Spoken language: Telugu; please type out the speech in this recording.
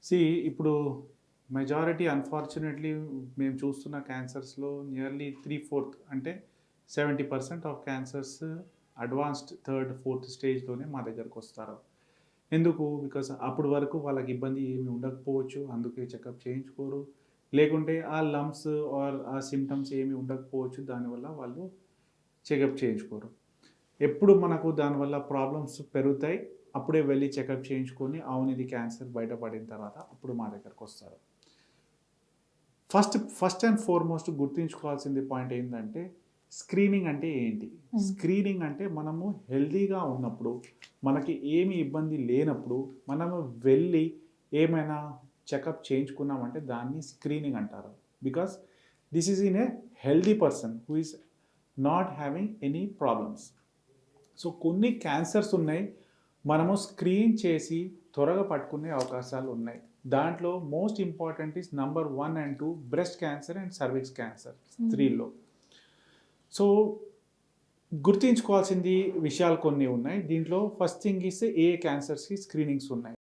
సి ఇప్పుడు మెజారిటీ అన్ఫార్చునేట్లీ మేము చూస్తున్న క్యాన్సర్స్లో నియర్లీ 3/4 అంటే 70% of cancers advanced third fourth స్టేజ్లోనే మా దగ్గరకు వస్తారు. ఎందుకు? బికాస్ అప్పటి వరకు వాళ్ళకి ఇబ్బంది ఏమి ఉండకపోవచ్చు, అందుకే చెకప్ చేయించుకోరు. లేకుంటే ఆ లంప్స్ ఆర్ ఆ సిమ్టమ్స్ ఏమి ఉండకపోవచ్చు, దానివల్ల వాళ్ళు చెకప్ చేయించుకోరు. ఎప్పుడు మనకు దానివల్ల ప్రాబ్లమ్స్ పెరుగుతాయి, అప్పుడే వెళ్ళి చెకప్ చేయించుకొని అవును ఇది క్యాన్సర్ బయటపడిన తర్వాత అప్పుడు మా దగ్గరకు వస్తారు. ఫస్ట్ అండ్ ఫార్మోస్ట్ గుర్తుంచుకోవాల్సింది పాయింట్ ఏంటంటే స్క్రీనింగ్ అంటే ఏంటి? స్క్రీనింగ్ అంటే మనము హెల్తీగా ఉన్నప్పుడు, మనకి ఏమి ఇబ్బంది లేనప్పుడు మనము వెళ్ళి ఏమైనా చెకప్ చేయించుకున్నామంటే దాన్ని స్క్రీనింగ్ అంటారు. Because this is in a healthy person who is not having any problems. So కొన్ని క్యాన్సర్స్ ఉన్నాయి, మనము స్క్రీన్ చేసి త్వరగా పట్టుకునే అవకాశాలు ఉన్నాయి. దాంట్లో most important is number 1 and 2 breast cancer and cervix cancer స్త్రీల్లో. సో గుర్తుంచుకోవాల్సింది విషయాలు కొన్ని ఉన్నాయి. దీంట్లో ఫస్ట్ థింగ్ ఇస్ ఏ క్యాన్సర్స్కి స్క్రీనింగ్స్ ఉన్నాయి.